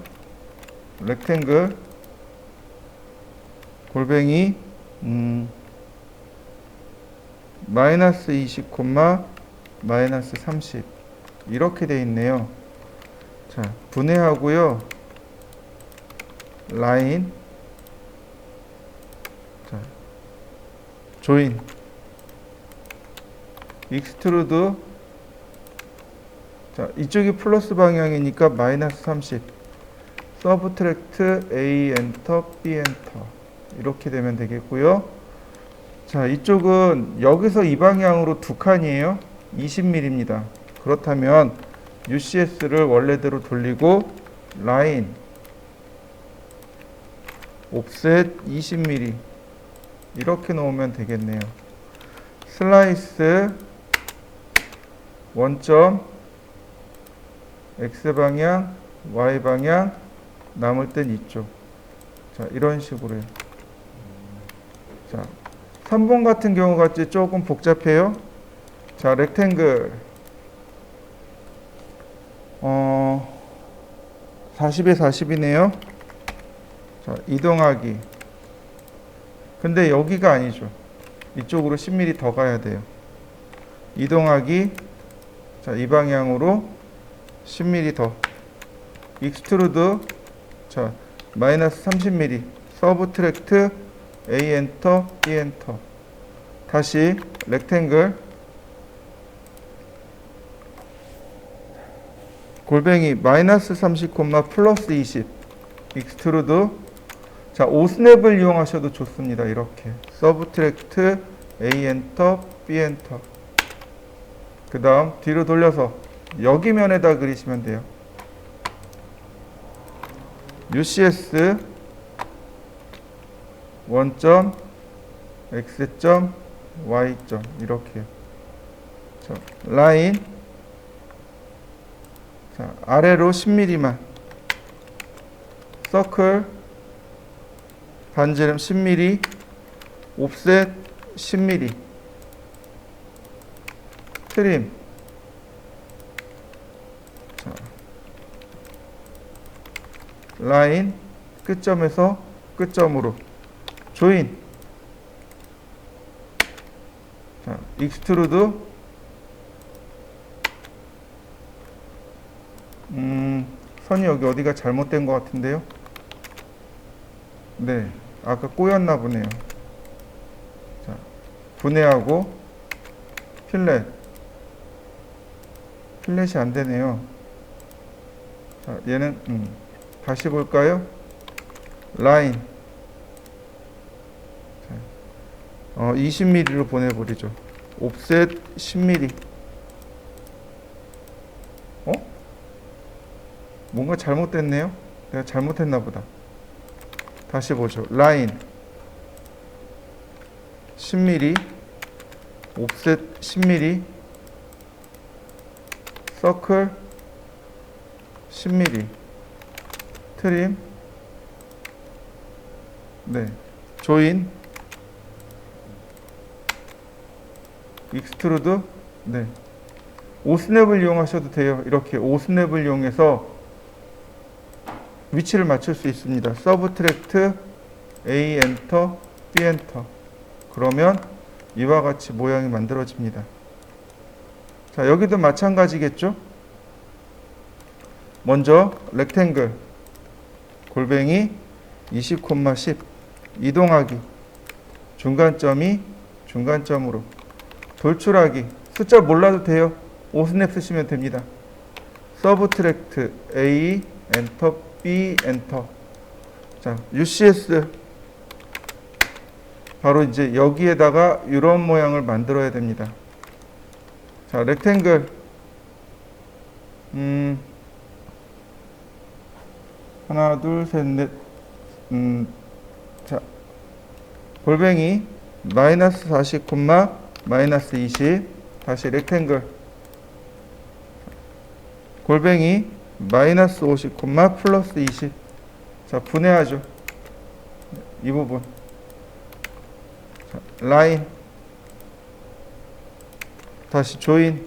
렉탱글 골뱅이 마이너스 20, 마이너스 30 이렇게 돼 있네요. 자, 분해하고요. 라인 자, 조인 익스트루드 자, 이쪽이 플러스 방향이니까 마이너스 30 서브트랙트 A 엔터 B 엔터 이렇게 되면 되겠고요. 자, 이쪽은 여기서 이 방향으로 두 칸이에요. 20mm입니다. 그렇다면 UCS를 원래대로 돌리고 라인 옵셋 20mm 이렇게 놓으면 되겠네요. 슬라이스 원점 X방향 Y방향 남을 땐 이쪽. 자, 이런 식으로요. 자, 3번 같은 경우 같이 조금 복잡해요. 자, 렉탱글 40에 40이네요. 자, 이동하기. 근데 여기가 아니죠. 이쪽으로 10mm 더 가야 돼요. 이동하기. 자, 이 방향으로 10mm 더. 익스트루드. 자, 마이너스 30mm. 서브트랙트 A 엔터 B 엔터. 다시 렉탱글 골뱅이 마이너스 30, 플러스 20 익스트루드. 자, 5스냅을 이용하셔도 좋습니다. 이렇게 서브트랙트 A 엔터 B 엔터. 그 다음 뒤로 돌려서 여기 면에다 그리시면 돼요. UCS 원점 X점 Y점 이렇게. 자, 라인. 자, 아래로 10mm만. 서클 반지름 10mm, 옵셋 10mm, 트림. 자, 라인 끝점에서 끝점으로 조인. 자, 익스트루드. 선이 여기 어디가 잘못된 것 같은데요? 네, 아까 꼬였나 보네요. 자, 분해하고 필렛. 필렛이 안 되네요. 자, 얘는 다시 볼까요? 라인. 자, 20mm로 보내버리죠. 옵셋 10mm. 뭔가 잘못됐네요. 내가 잘못했나 보다. 다시 보죠. 라인 10mm, 옵셋 10mm, 서클 10mm, 트림. 네, 조인, 익스트루드. 네, 5스냅을 이용하셔도 돼요. 이렇게 5스냅을 이용해서 위치를 맞출 수 있습니다. 서브트랙트 A 엔터 B 엔터. 그러면 이와 같이 모양이 만들어집니다. 자, 여기도 마찬가지겠죠? 먼저 렉탱글 골뱅이 20, 10 이동하기. 중간점이 중간점으로 돌출하기. 숫자 몰라도 돼요. 5스냅 쓰시면 됩니다. 서브트랙트 A 엔터 B 엔터. 자, UCS 바로 이제 여기에다가 이런 모양을 만들어야 됩니다. 자, 렉탱글 하나, 둘, 셋, 넷. 자, 골뱅이 마이너스 40, 마이너스 20. 다시 렉탱글 골뱅이 마이너스 50, 플러스 20. 자, 분해하죠. 이 부분. 자, 라인. 다시 조인.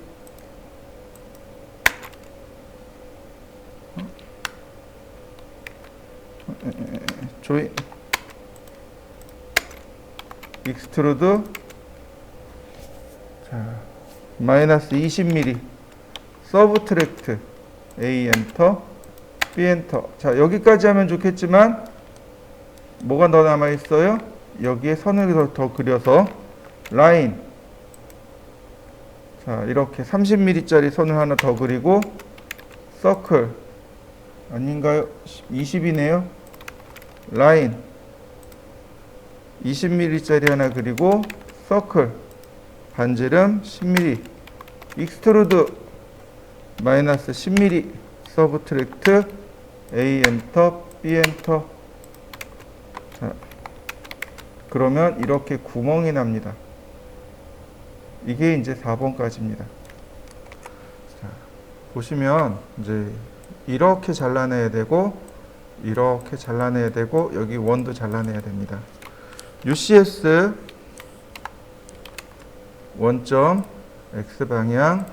조인. 익스트루드. 자, 마이너스 20mm. 서브트랙트 A 엔터 B 엔터. 자, 여기까지 하면 좋겠지만 뭐가 더 남아 있어요? 여기에 선을 더 그려서 라인. 자, 이렇게 30mm 짜리 선을 하나 더 그리고 서클 아닌가요? 20이네요. 라인 20mm 짜리 하나 그리고 서클 반지름 10mm. 익스트루드 마이너스 10mm. 서브트랙트 A 엔터 B 엔터. 자, 그러면 이렇게 구멍이 납니다. 이게 이제 4번까지입니다. 자, 보시면 이제 이렇게 잘라내야 되고 이렇게 잘라내야 되고 여기 원도 잘라내야 됩니다. UCS 원점 X방향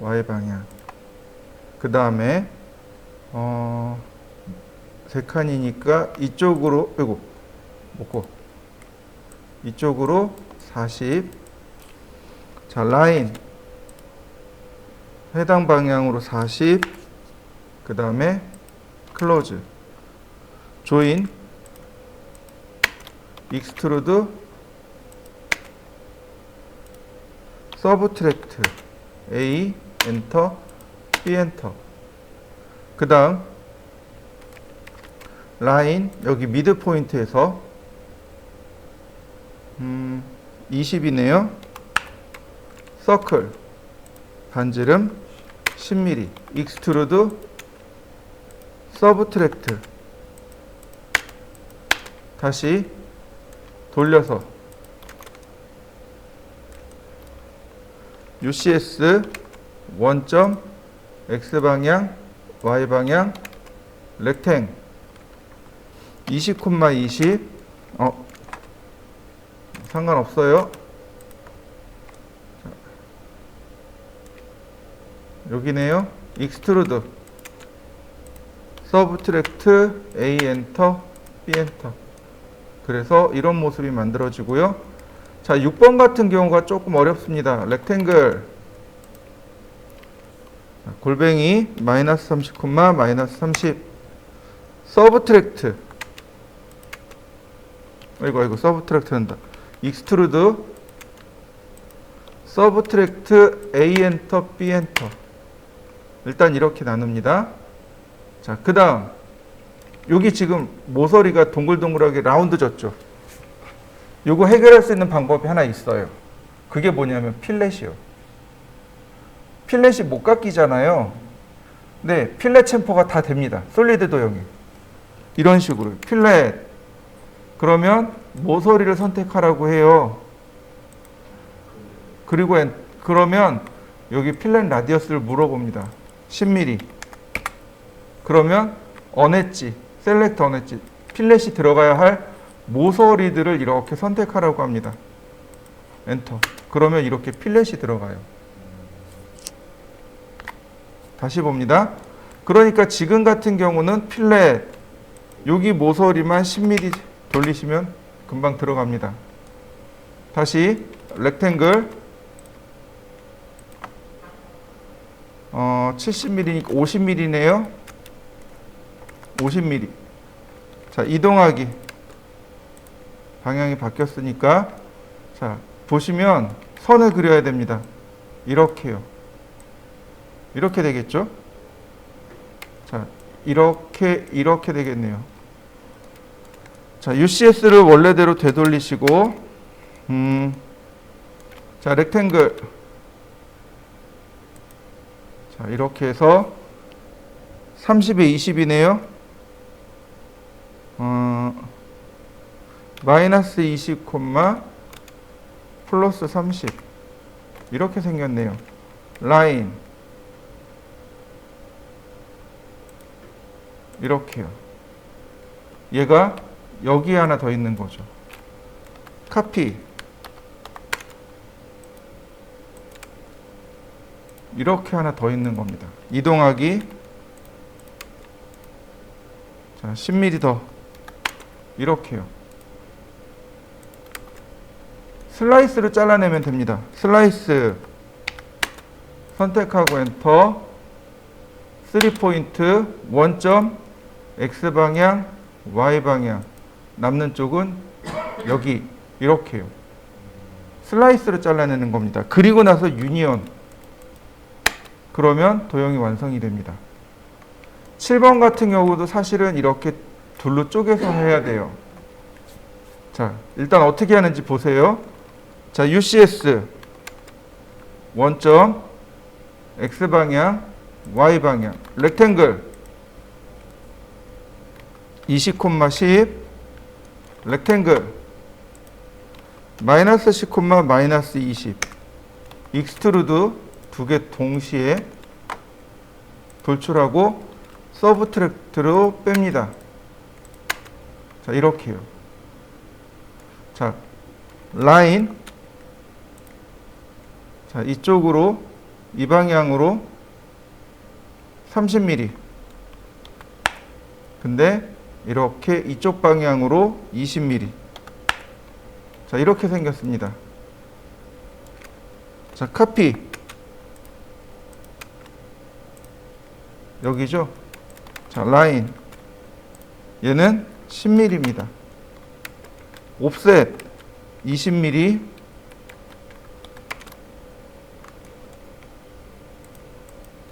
Y방향. 그 다음에 세 칸이니까 이쪽으로 먹고 이쪽으로 40. 자, 라인 해당 방향으로 40. 그 다음에 클로즈 조인 익스트루드 서브트랙트 A 엔터 B 엔터. 그 다음 라인 여기 미드 포인트에서 20이네요. 서클 반지름 10mm 익스트루드 서브트랙트 다시 돌려서 UCS 원점 X방향 Y방향 렉탱 20,20 상관없어요. 자, 여기네요. 익스트루드 서브트랙트 A 엔터 B 엔터. 그래서 이런 모습이 만들어지고요. 자, 6번 같은 경우가 조금 어렵습니다. 렉탱글 골뱅이 마이너스 30, 마이너스 30 서브트랙트 아이고 서브트랙트 한다. 익스트루드 서브트랙트 A 엔터 B 엔터. 일단 이렇게 나눕니다. 자, 그 다음 여기 지금 모서리가 동글동글하게 라운드졌죠. 요거 해결할 수 있는 방법이 하나 있어요. 그게 뭐냐면 필렛이요. 필렛이 못 깎이잖아요. 네, 필렛 챔퍼가 다 됩니다. 솔리드 도형이. 이런 식으로 필렛. 그러면 모서리를 선택하라고 해요. 그리고 그러면 여기 필렛 라디어스를 물어봅니다. 10mm. 그러면 언엣지, 셀렉트 언엣지, 필렛이 들어가야 할 모서리들을 이렇게 선택하라고 합니다. 엔터. 그러면 이렇게 필렛이 들어가요. 다시 봅니다. 그러니까 지금 같은 경우는 필렛 여기 모서리만 10mm 돌리시면 금방 들어갑니다. 다시 렉탱글 70mm니까 50mm네요. 50mm. 자, 이동하기. 방향이 바뀌었으니까 자, 보시면 선을 그려야 됩니다. 이렇게요. 이렇게 되겠죠? 자, 이렇게 되겠네요. 자, UCS를 원래대로 되돌리시고 자, 렉탱글 자, 이렇게 해서 30에 20이네요. 마이너스 20, 플러스 30 이렇게 생겼네요. 라인 이렇게요. 얘가 여기에 하나 더 있는 거죠. 카피 이렇게 하나 더 있는 겁니다. 이동하기 자, 10mm 더 이렇게요. 슬라이스를 잘라내면 됩니다. 슬라이스 선택하고 엔터 3포인트 원점 X방향 Y방향 남는 쪽은 여기 이렇게요. 슬라이스를 잘라내는 겁니다. 그리고 나서 유니언 그러면 도형이 완성이 됩니다. 7번 같은 경우도 사실은 이렇게 둘로 쪼개서 해야 돼요. 자, 일단 어떻게 하는지 보세요. 자, UCS 원점 X방향 Y방향 렉탱글 20,10 렉탱글 마이너스 10, 마이너스 20 익스트루드 두 개 동시에 돌출하고 서브트랙트로 뺍니다. 자, 이렇게요. 자, 라인 자, 이쪽으로 이 방향으로 30mm 근데 이렇게 이쪽 방향으로 20mm 자, 이렇게 생겼습니다. 자, 카피 여기죠. 자, 라인 얘는 10mm입니다. 옵셋 20mm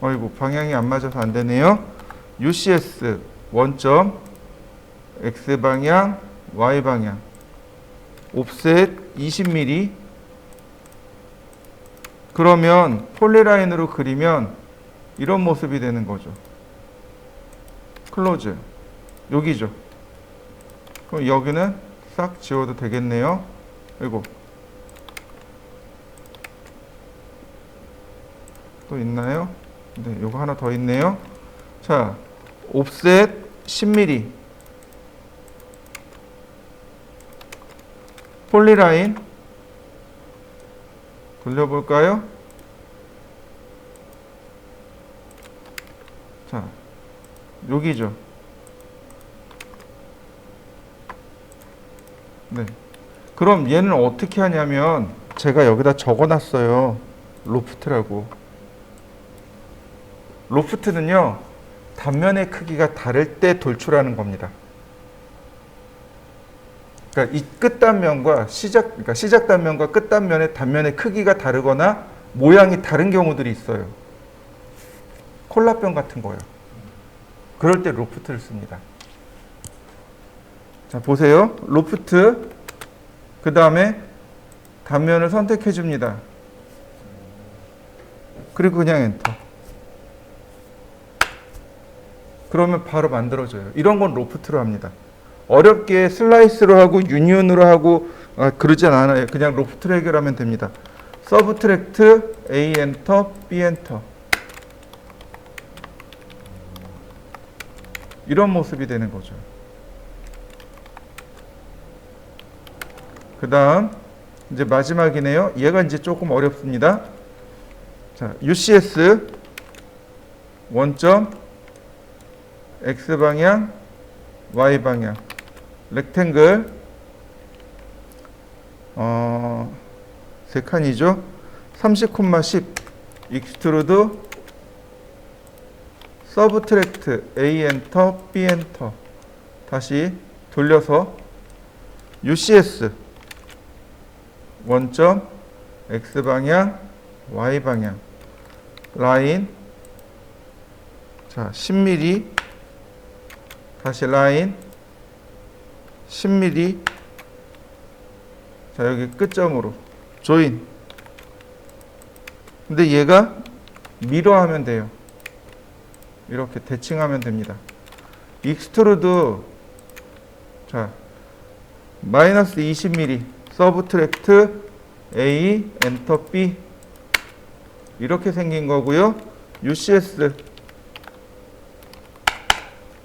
어이구 방향이 안 맞아서 안 되네요. UCS 원점 X방향 Y방향 옵셋 20mm. 그러면 폴리라인으로 그리면 이런 모습이 되는 거죠. 클로즈 여기죠. 그럼 여기는 싹 지워도 되겠네요. 이거 또 있나요? 네, 요거 하나 더 있네요. 자, 옵셋 10mm. 폴리라인 돌려볼까요? 자, 여기죠. 네. 그럼 얘는 어떻게 하냐면 제가 여기다 적어놨어요. 로프트라고. 로프트는요, 단면의 크기가 다를 때 돌출하는 겁니다. 그러니까 이 끝단면과 그러니까 시작 단면과 끝 단면의 단면의 크기가 다르거나 모양이 다른 경우들이 있어요. 콜라병 같은 거요. 그럴 때 로프트를 씁니다. 자, 보세요. 로프트. 그 다음에 단면을 선택해 줍니다. 그리고 그냥 엔터. 그러면 바로 만들어져요. 이런 건 로프트로 합니다. 어렵게 슬라이스로 하고 유니온으로 하고 그러진 않아요. 그냥 로프트로 해결하면 됩니다. 서브트랙트 A 엔터 B 엔터. 이런 모습이 되는 거죠. 그 다음 이제 마지막이네요. 얘가 이제 조금 어렵습니다. 자, UCS 원점 X방향 Y방향 렉탱글 세 칸이죠. 30,10 익스트루드 서브트랙트 A 엔터 B 엔터. 다시 돌려서 UCS 원점 X방향 Y방향 라인. 자, 10mm. 다시 라인 10mm. 자, 여기 끝점으로 조인. 근데 얘가 미러하면 돼요. 이렇게 대칭하면 됩니다. 익스트루드. 자, 마이너스 20mm 서브트랙트 A 엔터 B. 이렇게 생긴 거고요. UCS.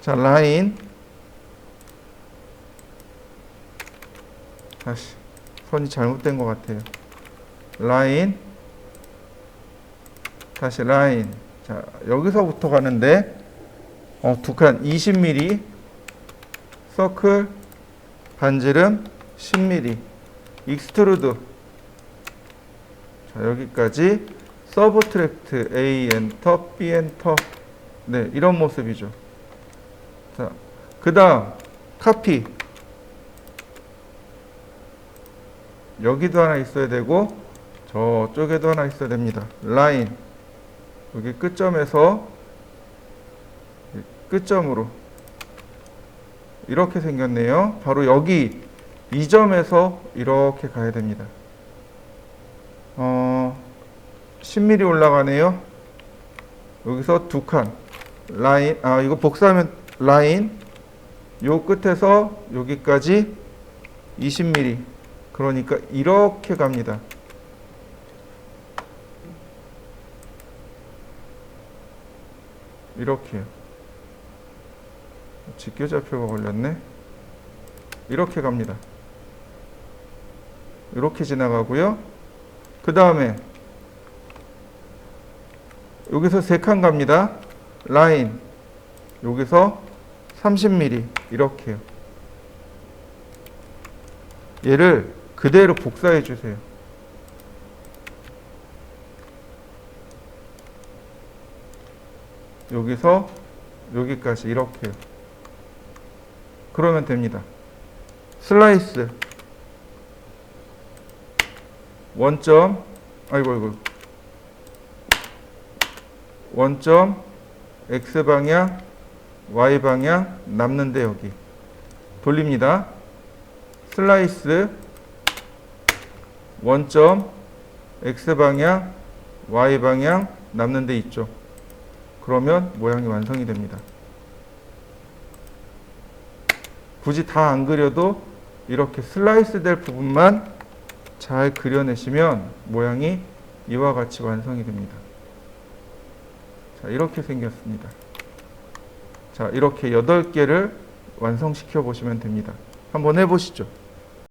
자, 라인. 다시 선이 잘못된 것 같아요. 라인. 다시 라인. 자, 여기서부터 가는데 두 칸 20mm 서클 반지름 10mm 익스트루드. 자, 여기까지 서브트랙트 A 엔터 B 엔터. 네, 이런 모습이죠. 자, 그 다음 카피. 여기도 하나 있어야 되고 저쪽에도 하나 있어야 됩니다. 라인. 여기 끝점에서 끝점으로 이렇게 생겼네요. 바로 여기 이 점에서 이렇게 가야 됩니다. 10mm 올라가네요. 여기서 두 칸 라인. 이거 복사하면 라인. 요 끝에서 여기까지 20mm. 그러니까 이렇게 갑니다. 이렇게요. 직교좌표가 걸렸네. 이렇게 갑니다. 이렇게 지나가고요. 그 다음에 여기서 세 칸 갑니다. 라인. 여기서 30mm. 이렇게요. 얘를 그대로 복사해 주세요. 여기서 여기까지 이렇게요. 그러면 됩니다. 슬라이스 원점. 아이고 원점 X방향 Y방향 남는데 여기 돌립니다. 슬라이스 원점 X방향 Y방향 남는데 있죠. 그러면 모양이 완성이 됩니다. 굳이 다 안 그려도 이렇게 슬라이스 될 부분만 잘 그려내시면 모양이 이와 같이 완성이 됩니다. 자, 이렇게 생겼습니다. 자, 이렇게 8개를 완성시켜 보시면 됩니다. 한번 해보시죠.